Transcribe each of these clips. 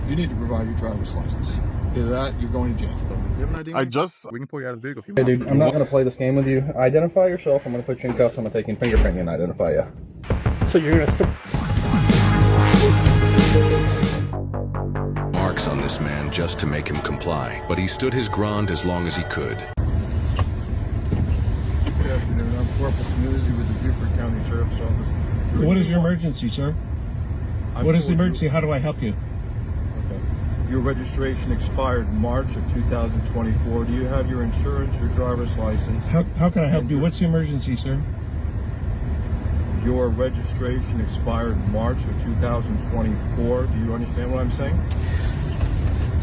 You need to provide your driver's license. Either that, you're going to jail. You have an ID? We can pull you out of the vehicle if you Hey, want. dude, I'm not going to play this game with you. Identify yourself. I'm going to put you in cuffs. I'm going to take you in fingerprinting and identify you. So you're going to... Marks on this man just to make him comply, but he stood his ground as long as he could. Good afternoon. I'm Corporal Community with the Beaufort County Sheriff's Office. What is your emergency, sir? What is the emergency? How do I help you? Okay. Your registration expired March of 2024. Do you have your insurance, your driver's license? How can I help you? What's the emergency, sir? Your registration expired March of 2024. Do you understand what I'm saying?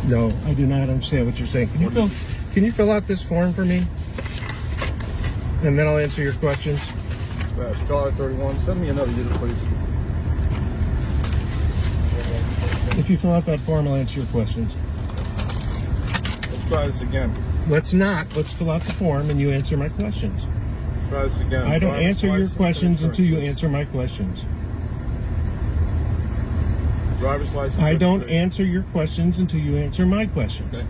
No, I do not understand what you're saying. Can you fill out this form for me? And then I'll answer your questions. Dispatch, Charlie 31. Send me another unit, please. If you fill out that form, I'll answer your questions. Let's try this again. Let's not. Let's fill out the form and you answer my questions. Let's try this again. I don't Driver's answer your license, questions insurance, until you please. answer my questions. Driver's license. I don't registration. answer your questions until you answer my questions. Okay.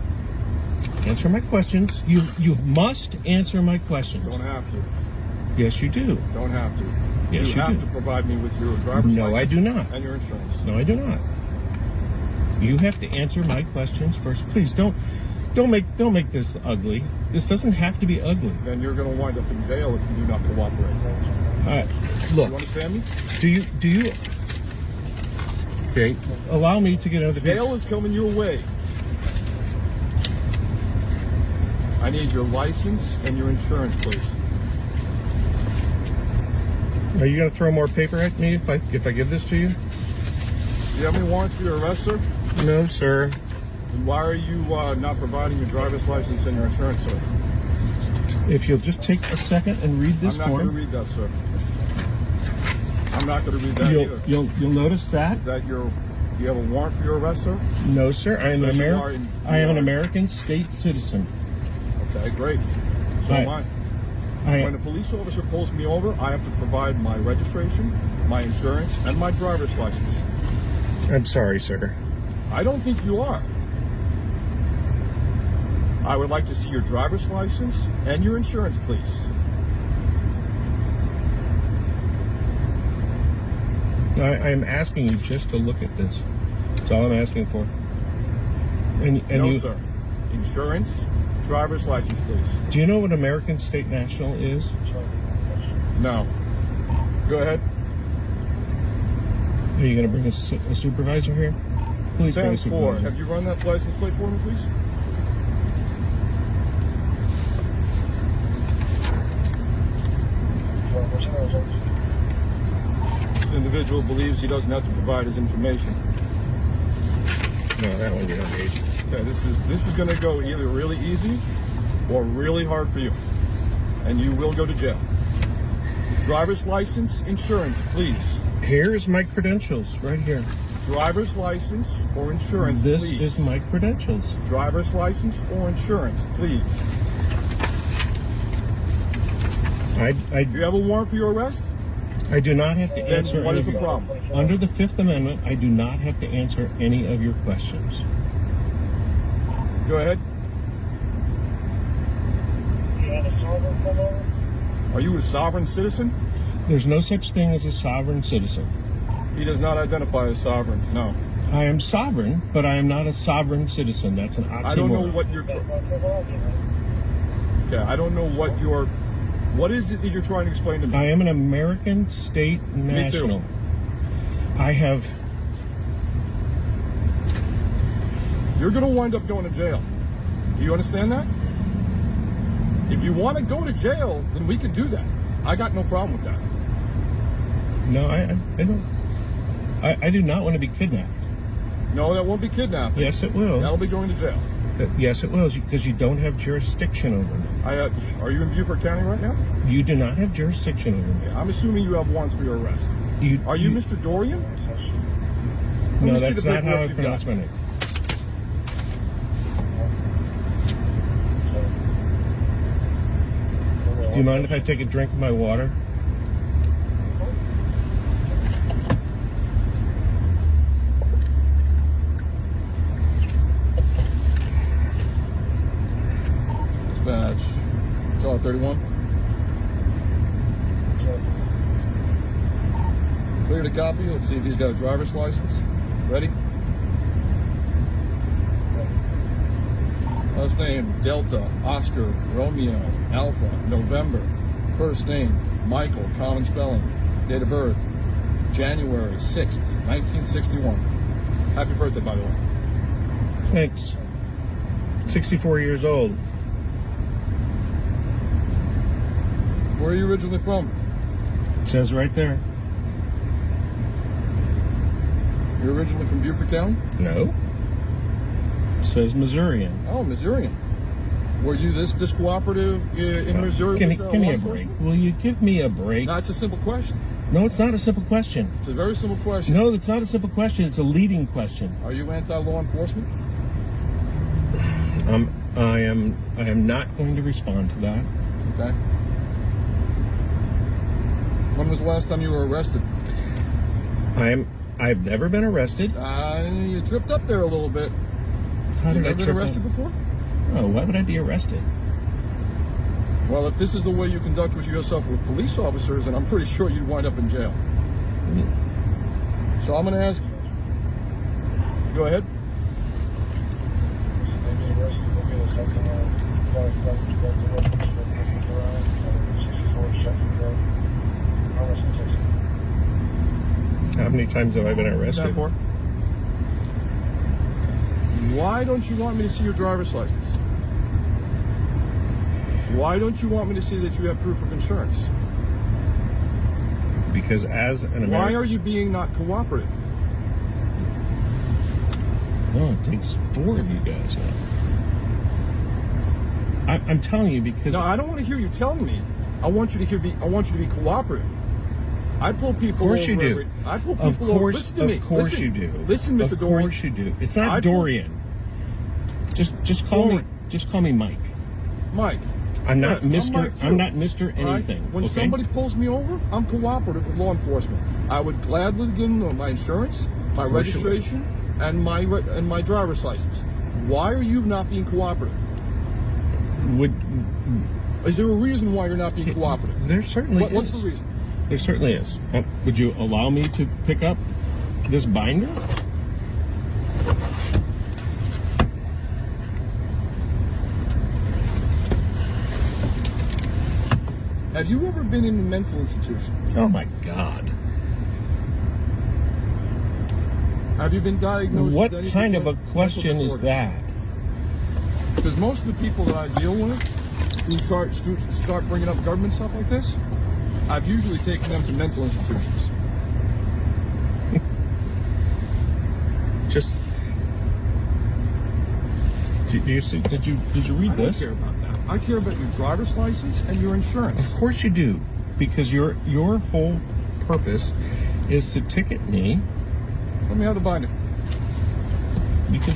Answer my questions. You must answer my questions. Don't have to. Yes, you do. Don't have to. Yes, you have do. to provide me with your driver's license. No, I do not. And your insurance. No, I do not. You have to answer my questions first. Please don't make this ugly. This doesn't have to be ugly. Then you're going to wind up in jail if you do not cooperate. All right. You Look, understand me? do you okay, allow me to get out of the Jail is coming your way. I need your license and your insurance, please. Are you going to throw more paper at me if I give this to you? Do you have any warrants for your arrest, sir? No, sir. Then why are you not providing your driver's license and your insurance, sir? If you'll just take a second and read this I'm not going to form, read that, sir. I'm not going to read that either. you'll notice that. Is that your? Do you have a warrant for your arrest, sir? No, sir. I am So an you are I am an are- American state citizen. Okay, great. So am I. When a police officer pulls me over, I have to provide my registration, my insurance, and my driver's license. I'm sorry, sir. I don't think you are. I would like to see your driver's license and your insurance, please. I am asking you just to look at this. That's all I'm asking for. And No, you, sir. Insurance, driver's license, please. do you know what American State National is? No. Go ahead. Are you going to bring a supervisor here? Please bring a 10-4. supervisor. Have you run that license plate for me, please? This individual believes he doesn't have to provide his information. No, that one you don't need. Okay, this is going to go either really easy or really hard for you, and you will go to jail. Driver's license, insurance, please. Here is my credentials, right here. Driver's license or insurance, This please. is my credentials. Driver's license or insurance, please. Do you have a warrant for your arrest? I do not have to Then answer what any is of the your- problem? Under the Fifth Amendment, I do not have to answer any of your questions. Go ahead. Are you a sovereign citizen? There's no such thing as a sovereign citizen. He does not identify as sovereign. No. I am sovereign, but I am not a sovereign citizen. That's an oxymoron. I don't know what you're. Okay, I don't know what you're. What is it that you're trying to explain to me? I am an American state national. Me too. I have. You're going to wind up going to jail. Do you understand that? If you want to go to jail, then we can do that. I got no problem with that. No, I don't. I do not want to be kidnapped. No, that won't be kidnapping. Yes, it will. That'll be going to jail. Yes, it will, because you don't have jurisdiction over me. Are you in Beaufort County right now? You do not have jurisdiction over me. I'm assuming you have warrants for your arrest. Are you Mr. Dorian? No, me see that's the not how paperwork I you've pronounce got. my name. Do you mind if I take a drink of my water? 31. Clear to copy. Let's see if he's got a driver's license. Ready? Last name, Delta, Oscar, Romeo, Alpha, November. First name, Michael, common spelling. Date of birth, January 6th, 1961. Happy birthday, by the way. Thanks. 64 years old. Where are you originally from? It says right there. You're originally from Beaufortown? No. It says Missourian. Oh, Missourian. Were you this cooperative in Missouri? Give me with, a law break. enforcement? Will you give me a break? That's a simple question. No, it's not a simple question. It's a very simple question. No, it's not a simple question. It's a leading question. Are you anti-law enforcement? I am not going to respond to that. Okay. When was the last time you were arrested? I've never been arrested. You tripped up there a little bit. How You've did I never been trip arrested up? before? Oh, why would I be arrested? Well, if this is the way you conduct yourself with police officers, then I'm pretty sure you'd wind up in jail. So I'm going to ask. Go ahead. How many times have I been arrested? For? Why don't you want me to see your driver's license? Why don't you want me to see that you have proof of insurance? Because as an American... Why are you being not cooperative? Oh, it takes four of you guys now. I'm telling you because... No, I don't want to hear you telling me. I want you to be cooperative. I pull people over. Of course you do. I pull people Of over. course, Listen to me. of course Listen. you do. Listen, Mr. Dorian. Of course you do. It's not Dorian. Just call me. Just call me Mike. Mike. I'm not Yes, Mr. Mike, too. I'm not Mr. All right? Anything. When okay? somebody pulls me over, I'm cooperative with law enforcement. I would gladly give them my insurance, my course you would. registration, and my driver's license. Why are you not being cooperative? Is there a reason why you're not being cooperative? There certainly is. What's the reason? There certainly is. Would you allow me to pick up this binder? Have you ever been in a mental institution? Oh my God. Have you been diagnosed What with any kind of a mental question is disorders? that? Because most of the people that I deal with who start bringing up government stuff like this, I've usually taken them to mental institutions. Just do you see? Did you read I don't this? care about that. I care about your driver's license and your insurance. Of course you do, because your whole purpose is to ticket me. Let me have the binder. Because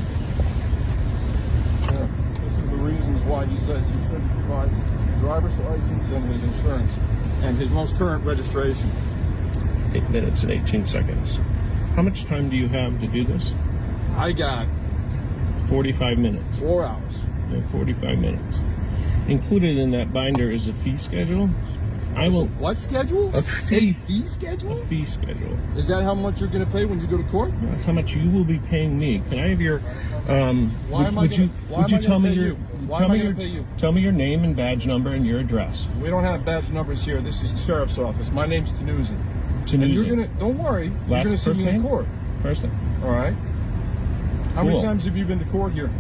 This is the reasons why he says he should provide his driver's license and his insurance and his most current registration. 8 minutes and 18 seconds. How much time do you have to do this? I got 45 minutes. 4 hours. Yeah, 45 minutes. Included in that binder is a fee schedule. I will. What schedule? A fee. A fee schedule? Fee schedule. Is that how much you're going to pay when you go to court? That's how much you will be paying me. Can I have your? Why am I would gonna- you why am I tell gonna me pay your? you? Why Tell am I me gonna your. pay you? Tell me your name and badge number and your address. We don't have badge numbers here. This is the sheriff's office. My name's Tanuzi. And you're Tanuzi. gonna. Don't worry. You're Last gonna see first me in name? court. First name. All right. How many Cool. times have you been to court here?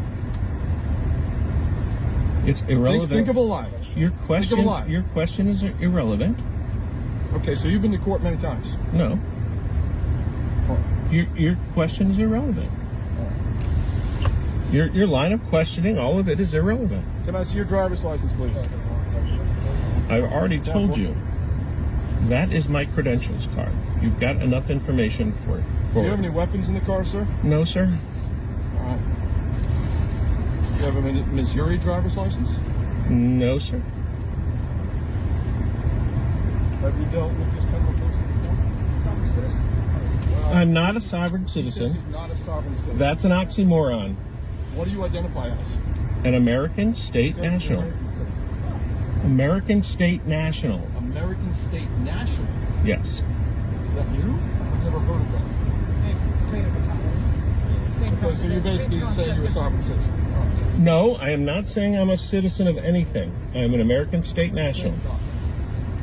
It's irrelevant. Think of a lie. Your question. lie. Your question is irrelevant. Okay, so you've been to court many times. No. Oh, Your question is irrelevant. Your line of questioning, all of it is irrelevant. Can I see your driver's license, please? I've already told you. That is my credentials card. You've got enough information for it. Do you have any weapons in the car, sir? No, sir. All right. You have a Missouri driver's license? No, sir. Have you dealt with this kind of person before? Sovereign citizen. I'm not a sovereign He says citizen. he's not a sovereign citizen. That's an oxymoron. What do you identify as? An American state He says he's an national. American citizen. American State National. American State National. Yes. Is that new? I've never heard of that. Okay, so you're basically saying you're a sovereign citizen. No, I am not saying I'm a citizen of anything. I am an American State National.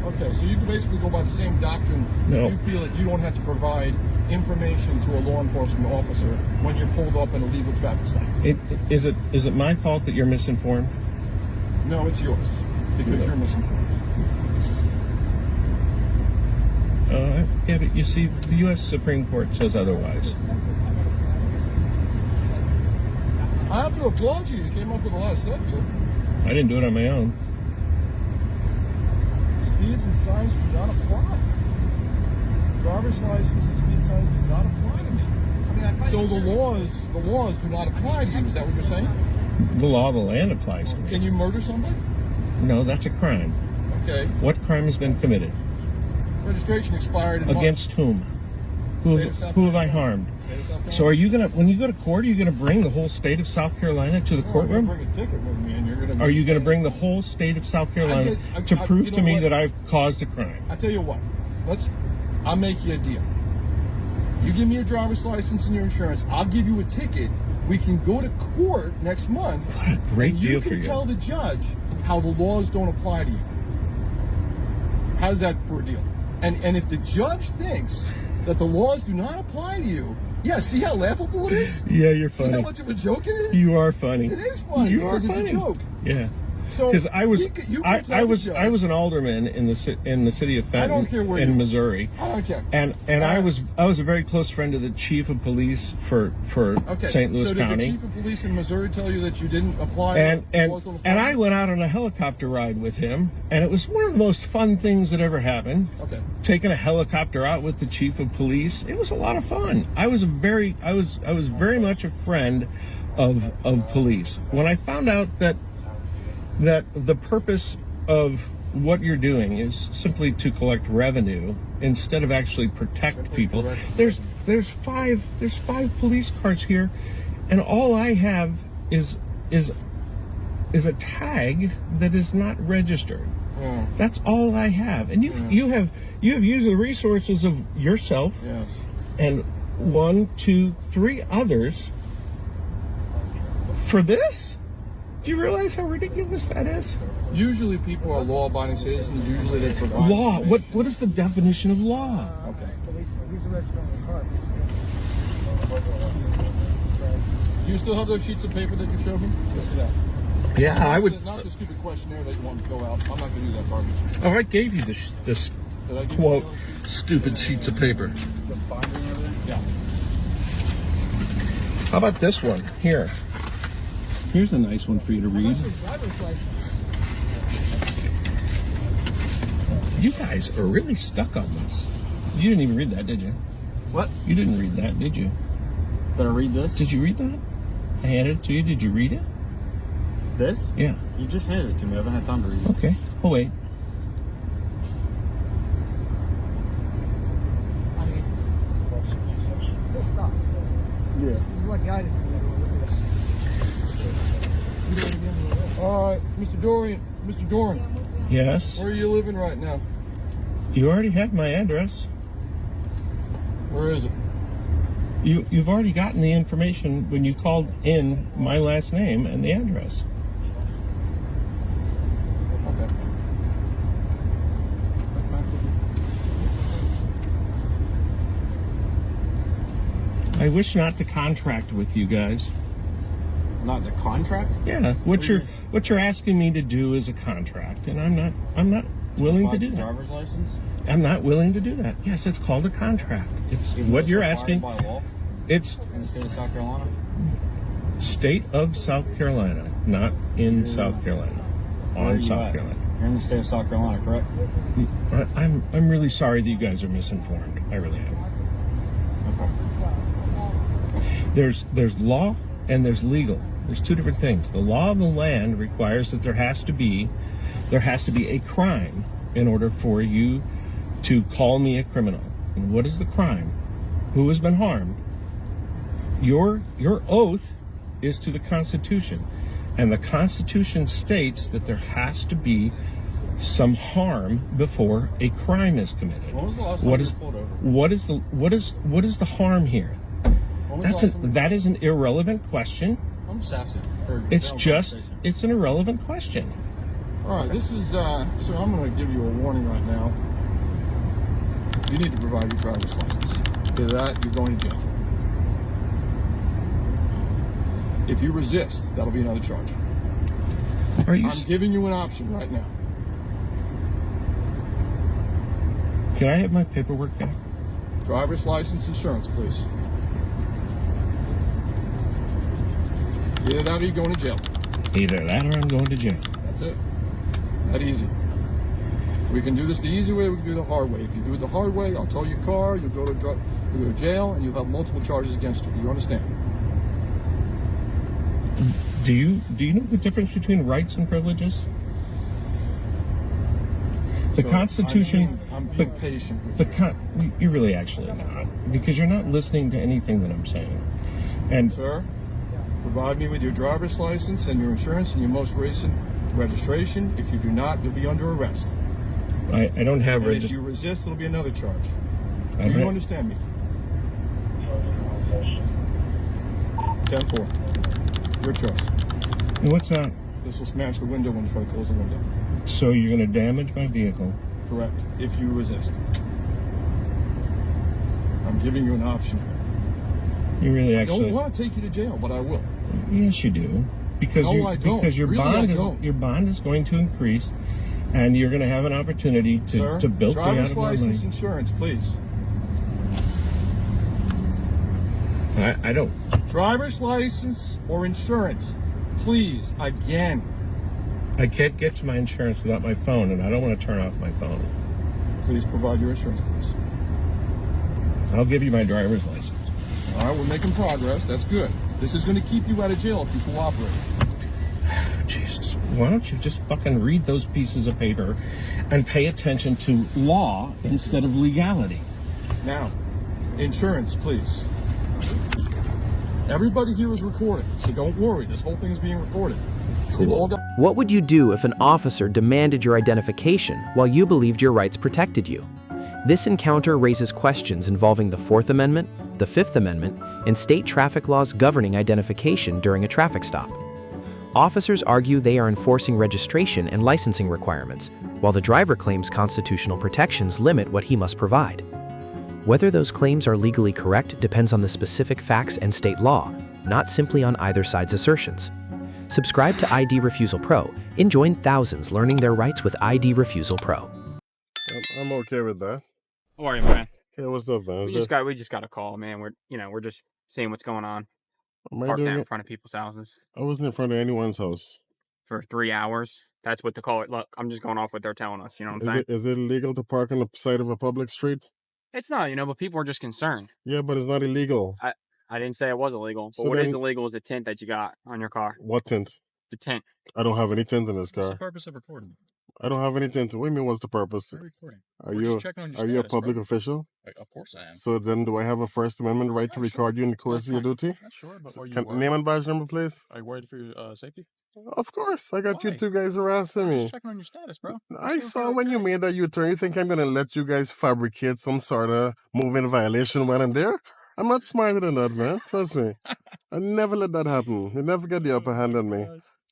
Okay, so you can basically go by the same doctrine. No. You feel that you don't have to provide information to a law enforcement officer when you're pulled up in a legal traffic stop. Is it my fault that you're misinformed? No, it's yours because you're misinformed. Yeah, but you see, the U.S. Supreme Court says otherwise. I have to applaud you. You came up with a lot of stuff here. I didn't do it on my own. Speeds and signs do not apply. Driver's license and speed signs do not apply to me. So the laws do not apply to you. Is that what you're saying? The law of the land applies to me. Can you murder somebody? No, that's a crime. Okay. What crime has been committed? Registration expired in Against whom? Who have I harmed? So are you gonna, when you go to court, are you gonna bring the whole state of South Carolina to the courtroom? Bring a ticket with me, and you're gonna. Are you gonna bring the whole state of South Carolina to prove to me that I've caused a crime? I tell you what, I'll make you a deal. You give me your driver's license and your insurance. I'll give you a ticket. We can go to court next month. What a great deal for you. You can tell the judge how the laws don't apply to you. How's that for a deal? And if the judge thinks that the laws do not apply to you, yeah, see how laughable it is? Yeah, you're funny. See how much of a joke it is? You are funny. It is funny because it's a joke. Yeah. So because I was an alderman in the city of Fenton, I don't care where in Missouri. I don't care. And I was a very close friend of the chief of police for St. Louis so County. Did the chief of police in Missouri tell you that you didn't apply? And I went out on a helicopter ride with him, and it was one of the most fun things that ever happened. Okay. Taking a helicopter out with the chief of police, it was a lot of fun. I was very much a friend of police. When I found out that the purpose of what you're doing is simply to collect revenue instead of actually protect people. There's five police cars here, and all I have is a tag that is not registered. That's all I have. And you have used the resources of yourself and 1, 2, 3 others for this? Do you realize how ridiculous that is? Usually people are law-abiding citizens. Usually they provide law. What is the definition of law? Okay. He's registered on the car. Do you still have those sheets of paper that you showed me? Let's see that. Yeah, I would. Not the stupid questionnaire that you wanted to go out. I'm not going to do that garbage. Oh, I gave you this Did I give quote, you stupid sheets of paper. Yeah. How about this one here? Here's a nice one for you to read. Driver's license. You guys are really stuck on this. You didn't even read that, did you? What? You didn't read that, did you? Did I read this? Did you read that? I handed it to you. Did you read it? This? Yeah. You just handed it to me. I haven't had time to read it. Okay. Oh, wait. I mean, just stop. Yeah. This is like the item. Look at this. All right, Mr. Dorian. Mr. Doran, Yes. where are you living right now? You already have my address. Where is it? You've already gotten the information when you called in my last name and the address. Okay. I wish not to contract with you guys. Not the contract? Yeah, what you're asking me to do is a contract, and I'm not willing to do that. Driver's license? I'm not willing to do that. Yes, it's called a contract. It's Even what though you're required asking. by law It's in the state of South Carolina? state of South Carolina, not in South Carolina. Where are On you South at? Carolina. You're in the state of South Carolina, correct? I'm really sorry that you guys are misinformed. I really am. There's law and there's legal. There's two different things. The law of the land requires that there has to be a crime in order for you to call me a criminal. And what is the crime? Who has been harmed? Your oath is to the Constitution. And the Constitution states that there has to be some harm before a crime is committed. When was the last time you were pulled over? What is the harm here? When was the last time That is an irrelevant question. I'm just asking. for It's general just conversation. it's an irrelevant question. All right, this is, so I'm going to give you a warning right now. You need to provide your driver's license. After that, you're going to jail. If you resist, that'll be another charge. Are you? I'm giving you an option right now. Can I have my paperwork back? Driver's license, insurance, please. Either that or you're going to jail. Either that or I'm going to jail. That's it. That easy. We can do this the easy way, we can do it the hard way. If you do it the hard way, I'll tow your car, you'll go to jail, and you'll have multiple charges against you. Do you understand? Do you know the difference between rights and privileges? The So, Constitution. I'm being patient with you. You're really actually not, because you're not listening to anything that I'm saying. And Sir, provide me with your driver's license and your insurance and your most recent registration. If you do not, you'll be under arrest. I don't have And if registration. you resist, it'll be another charge. Do you understand me? 10-4. Your choice. What's that? This will smash the window when you try to close the window. So you're going to damage my vehicle? Correct. If you resist. I'm giving you an option. You really I actually? don't want to take you to jail, but I will. Yes, you do. Because No, I don't. because your Really, bond I is don't. your bond is going to increase, and you're going to have an opportunity Sir, to bilk me out driver's of my license, money. insurance, please. I don't. Driver's license or insurance, please. Again. I can't get to my insurance without my phone, and I don't want to turn off my phone. Please provide your insurance, please. I'll give you my driver's license. All right, we're making progress. That's good. This is going to keep you out of jail if you cooperate. Jesus, why don't you just fucking read those pieces of paper and pay attention to law instead of legality? Now, insurance, please. Everybody here is recording, so don't worry. This whole thing is being recorded. They've all got What would you do if an officer demanded your identification while you believed your rights protected you? This encounter raises questions involving the Fourth Amendment, the Fifth Amendment, and state traffic laws governing identification during a traffic stop. Officers argue they are enforcing registration and licensing requirements, while the driver claims constitutional protections limit what he must provide. Whether those claims are legally correct depends on the specific facts and state law, not simply on either side's assertions. Subscribe to ID Refusal Pro and join thousands learning their rights with ID Refusal Pro. I'm okay with that. How are you, man? Hey, what's up, man? We just got a call, man. We're just seeing what's going on. Am I Parked doing out in it? front of people's houses I wasn't in front of anyone's house. for 3 hours. That's what the call it. Look, I'm just going off what they're telling us. You know what I'm saying? Is it illegal to park on the side of a public street? It's not, but people are just concerned. Yeah, but it's not illegal. I didn't say it was illegal, but So what is then- illegal is the tint that you got on your car. What tint? The tint. I don't have any tint in this What's the car. purpose of recording? I don't have any tint. What do you mean, what's the purpose? We're recording. Are We're you just checking on your are you a status, public bro. official? Of course I am. So then do I have a First Amendment right to Not record sure. you in the course of your duty? Not sure, but are you Can, worried? name and badge number, please? Are you worried for your safety? Of course. I got you Why? two guys harassing me. Just checking on your status, bro. I saw when you made that U-turn. You think I'm going to let you guys fabricate some sort of moving violation when I'm there? I'm not smarter than that, man. Trust me. I never let that happen. You never get the upper hand on me.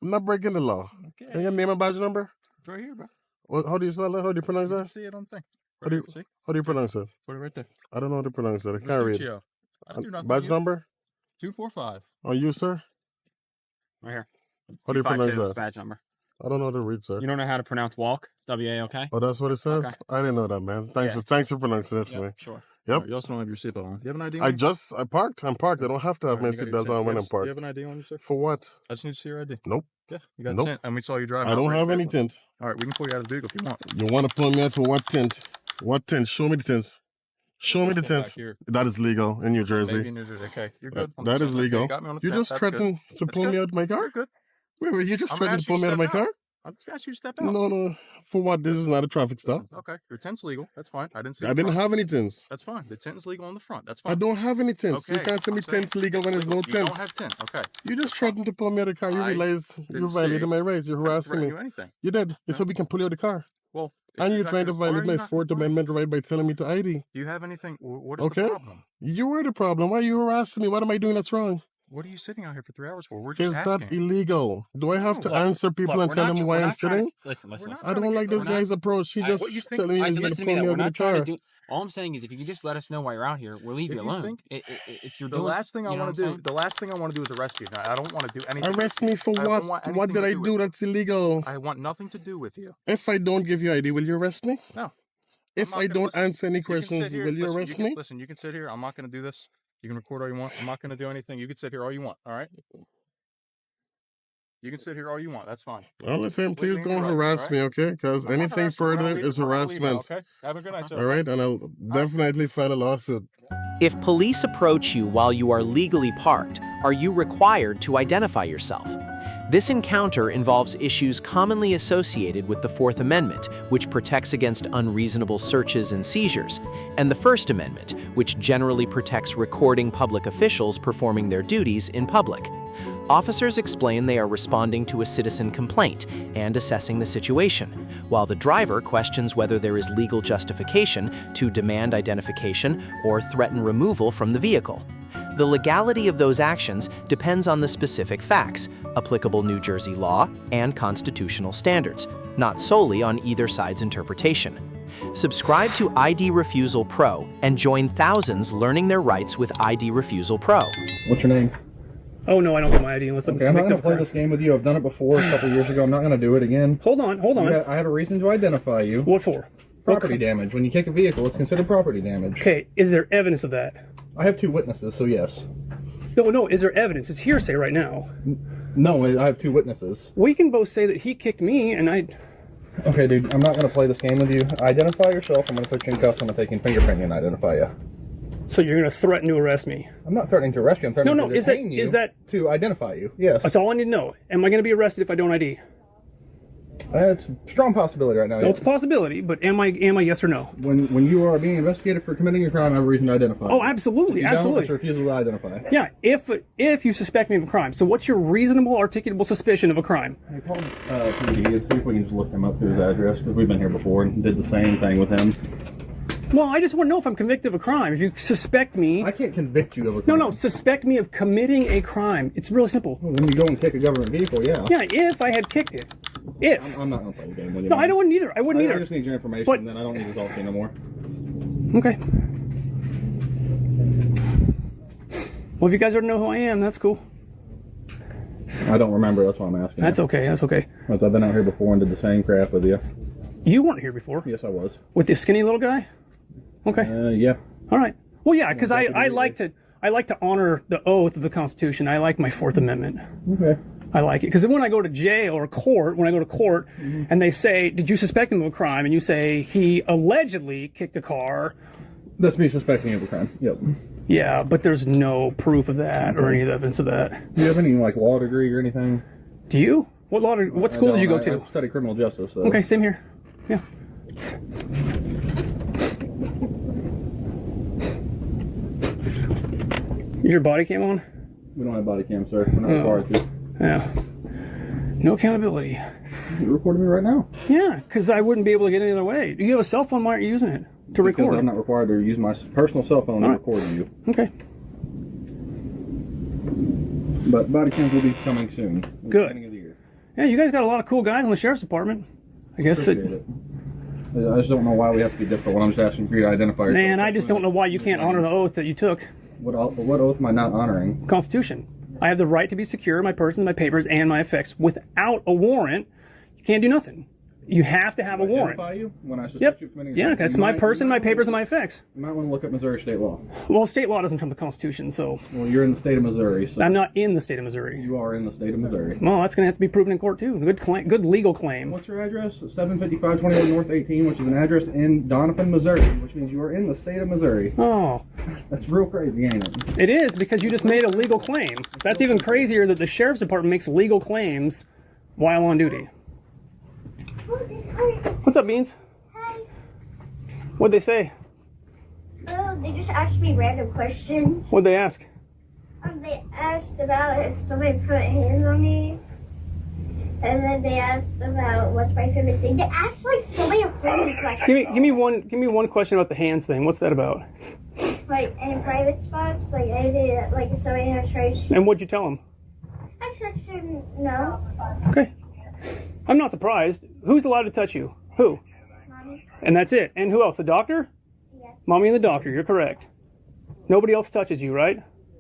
I'm not breaking the law. Okay. Can you name and badge number? It's right here, bro. How do you spell that? How do you pronounce You can that? see it on the thing. How do you, See? how do you pronounce it? Put it right there. I don't know how to pronounce it. I can't read. Vespuccio. I do nothing Badge to you. number? 245. On you, sir? Right here. How do you pronounce 252 is that? badge number. I don't know how to read, sir. You don't know how to pronounce walk? W-A-L-K? Oh, that's what it says? Okay. I didn't know that, man. Yeah. Thanks for pronouncing it for me. Sure. Yep. You also don't have your seatbelt on. Do you have an ID on I you? parked. I'm parked. I don't have to have my Alright, you got your seatbelt tint. on when Do I'm you parked. have an ID on you, sir? For what? I just need to see your ID. Nope. Yeah, you got Nope. tint, and we saw you driving. I don't have any tint. All right, we can pull you out of the vehicle if you want. You want to pull me out for what tint? What tint? Show me the tints. Show me the Get back tints. here. That is legal in New Maybe Jersey. in New Jersey. Okay, you're That- good. on the that is tint. Okay, legal. got me on the You tint. just That's good. threatened to That's pull me good. out of my car? You're good. Wait, you just I'm gonna threatened to ask you pull me out of my step car? I'll just ask you to step out. No. For what? This is not a traffic stop. Okay, your tint's legal. That's fine. I didn't see. I didn't have any tints. That's fine. The tint is legal on the front. That's fine. I don't have any tints. Okay, You can't send me I'm saying tints legal when there's no you don't tints. have tint. Okay. You just threatened to pull me out of the car. You I realize didn't you violated say my rights. You're I didn't harassing threaten me. you anything. You did. You No. said we can pull you out of the car. Well, if And you're not trying to gonna- why are violate you my not Fourth complying? Amendment right by telling me to ID. Do you have anything? What is Okay. the problem? You were the problem. Why are you harassing me? What am I doing that's wrong? What are you sitting out here for 3 hours for? We're just Is asking. that illegal? Do I have to Look, answer people and we're tell not- them we're why I'm not trying sitting? to- Listen. We're not I trying don't to like get- this we're not- guy's approach. He I- just what you think- telling me All right, he's so going to listen to pull me. me That out we're of the not trying car. to do. All I'm saying is, if you could just let us know why you're out here, we'll leave If you you alone. think- If you're The doing, last thing I you know want what to I'm do, saying? the last thing I want to do is arrest you. Now, I don't want to do anything. Arrest me for I don't what? want What anything did to I do do with that's illegal? I want nothing to do with you. If I don't give you ID, will you arrest me? No. If not I gonna don't listen. answer any You can sit questions, here- will you listen, arrest can- me? Listen, you can sit here. I'm not going to do this. You can record all you want. I'm not going to do anything. You can sit here all you want. All right. You can sit here all you want. That's fine. Well, listen, please Within don't your rights, harass me, okay? Because I'm not anything harassing you. We're further not is leaving- we're not leaving now, harassment. Okay. Have a good night, sir. All right, and I'll definitely file a lawsuit. If police approach you while you are legally parked, are you required to identify yourself? This encounter involves issues commonly associated with the Fourth Amendment, which protects against unreasonable searches and seizures, and the First Amendment, which generally protects recording public officials performing their duties in public. Officers explain they are responding to a citizen complaint and assessing the situation, while the driver questions whether there is legal justification to demand identification or threaten removal from the vehicle. The legality of those actions depends on the specific facts, applicable New Jersey law, and constitutional standards, not solely on either side's interpretation. Subscribe to ID Refusal Pro and join thousands learning their rights with ID Refusal Pro. What's your name? Oh no, I don't get my ID unless I'm Okay, I'm not convicted going to of play crime. this game with you. I've done it before a couple years ago. I'm not going to do it again. Hold on. I have a reason to identify you. What for? Property damage. When you kick a vehicle, it's considered property damage. Okay, is there evidence of that? I have 2 witnesses, so yes. No, is there evidence? It's hearsay right now. No, I have 2 witnesses. We can both say that he kicked me and I... Okay, dude, I'm not going to play this game with you. Identify yourself. I'm going to put you in cuffs. I'm going to take you fingerprinting and identify you. So you're going to threaten to arrest me? I'm not threatening to arrest you. I'm threatening to detain you. Is that... To identify you, yes. That's all I need to know. Am I going to be arrested if I don't ID? It's a strong possibility right now. No, yes. it's a possibility, but am I yes or no? When you are being investigated for committing a crime, I have a reason to identify. Oh, you. absolutely, If you don't, absolutely. it's a refusal to identify. Yeah, if you suspect me of a crime. So what's your reasonable, articulable suspicion of a crime? Hey, call PD and see if we can just look him up through his address, because we've been here before and did the same thing with him. Well, I just want to know if I'm convicted of a crime. If you suspect me... I can't convict you of a crime. No, suspect me of committing a crime. It's really simple. Well, when you go and kick a government vehicle, yeah. Yeah, if I had kicked it. If. I'm not going to play the game with you. No, man. I wouldn't either. I wouldn't I either. just need your information, But- and then I don't need to talk to you no more. Okay. Well, if you guys already know who I am, that's cool. I don't remember. That's why I'm asking. That's you. okay. That's okay. Because I've been out here before and did the same crap with you. You weren't here before. Yes, I was. With this skinny little guy? Okay. Yeah. All right. Well, yeah, because Yeah, I exactly. like to honor the oath of the Constitution. I like my Fourth Amendment. Okay. I like it. Because when I go to jail or court, and they say, did you suspect him of a crime? And you say, he allegedly kicked a car. That's me suspecting you of a crime. Yep. Yeah, but there's no proof of that or any evidence of that. Do you have any, law degree or anything? Do you? What school did you go to? I study criminal justice. So. Okay, same here. Yeah. Is your body cam on? We don't have body cam, sir. We're not required to. Yeah. No accountability. You're recording me right now. Yeah, because I wouldn't be able to get any other way. Do you have a cell phone? Why aren't you using it to record? Because I'm not required to use my personal cell phone to All right. record you. Okay. But body cams will be coming soon. At the Good. beginning of the year. Yeah, you guys got a lot of cool guys in the sheriff's department. I guess Appreciate it. I just don't know why we have to be different when I'm just asking for you to identify yourself. Man, I just don't know why you can't honor the oath that you took. What oath am I not honoring? Constitution. I have the right to be secure in my person, my papers, and my effects. Without a warrant, you can't do nothing. You have to have a warrant. Identify you when I suspect Yep. you of committing a Yeah, crime? that's You my might- person, you my might papers, and wanna- my effects. You might want to look up Missouri state law. Well, state law doesn't trump the Constitution, so Well, you're in the state of Missouri, so I'm not in the state of Missouri. you are in the state of Missouri. Well, that's going to have to be proven in court, too. Good legal claim. What's your address? 75521 North 18, which is an address in Doniphan, Missouri, which means you are in the state of Missouri. Oh, That's real crazy, ain't it? it is, because you just made a legal claim. That's even crazier that the sheriff's department makes legal claims while on duty. What's up, Beans? Hi. What'd they say? Oh, they just asked me random questions. What'd they ask? They asked about if somebody put hands on me. And then they asked about what's my favorite thing. They asked like so many random questions. Give me one question about the hands thing. What's that about? Like in private spots, like I did, like if somebody has tried. And what'd you tell them? I just didn't know. Okay. I'm not surprised. Who's allowed to touch you? Who? Mommy. And that's it. And who else? The doctor? Yes. Mommy and the doctor. You're correct. Nobody else touches you, right?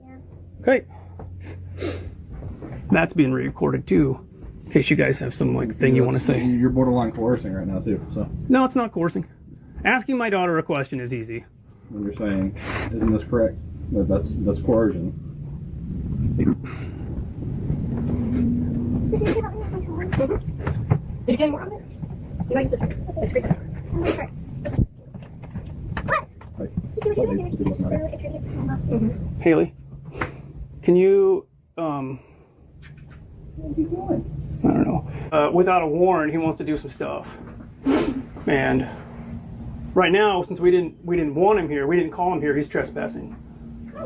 Yeah. Okay. That's being recorded too, in case you guys have some like thing you want to say. You're borderline coercing right now too. So No, it's not coercing. Asking my daughter a question is easy. when you're saying, "Isn't this correct?" That's coercion. Did you get more of it? You like the Haley, can you I don't know. Without a warrant, he wants to do some stuff, and right now, since we didn't want him here, we didn't call him here. He's trespassing,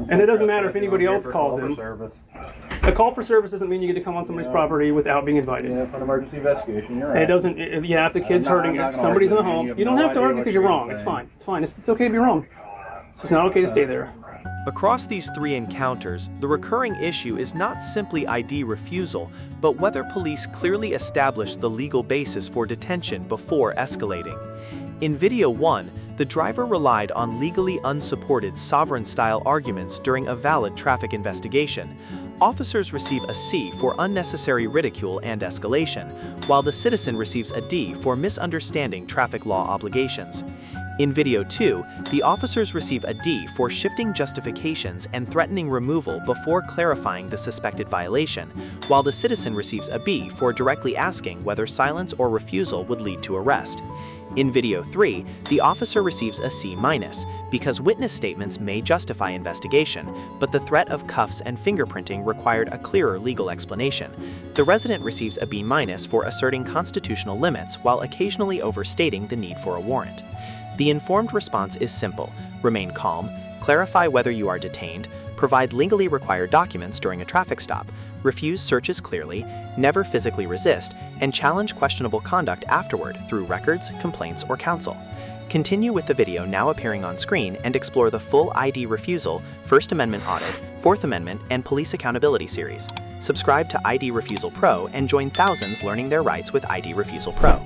and it doesn't matter if anybody else calls him. A call for service doesn't mean you get to come on somebody's property without being invited. Yeah, for an emergency investigation, you're right. It doesn't. Yeah, if the kid's hurting, if somebody's in the home, you don't have to argue because you're wrong. It's fine. It's fine. It's okay to be wrong. It's just not okay to stay there. Across these 3 encounters, the recurring issue is not simply ID refusal, but whether police clearly established the legal basis for detention before escalating. In video 1, the driver relied on legally unsupported sovereign-style arguments during a valid traffic investigation. Officers receive a C for unnecessary ridicule and escalation, while the citizen receives a D for misunderstanding traffic law obligations. In video 2, the officers receive a D for shifting justifications and threatening removal before clarifying the suspected violation, while the citizen receives a B for directly asking whether silence or refusal would lead to arrest. In video 3, the officer receives a C- because witness statements may justify investigation, but the threat of cuffs and fingerprinting required a clearer legal explanation. The resident receives a B- for asserting constitutional limits while occasionally overstating the need for a warrant. The informed response is simple: remain calm, clarify whether you are detained, provide legally required documents during a traffic stop, refuse searches clearly, never physically resist, and challenge questionable conduct afterward through records, complaints, or counsel. Continue with the video now appearing on screen and explore the full ID Refusal, First Amendment Audit, Fourth Amendment, and Police Accountability series. Subscribe to ID Refusal Pro and join thousands learning their rights with ID Refusal Pro.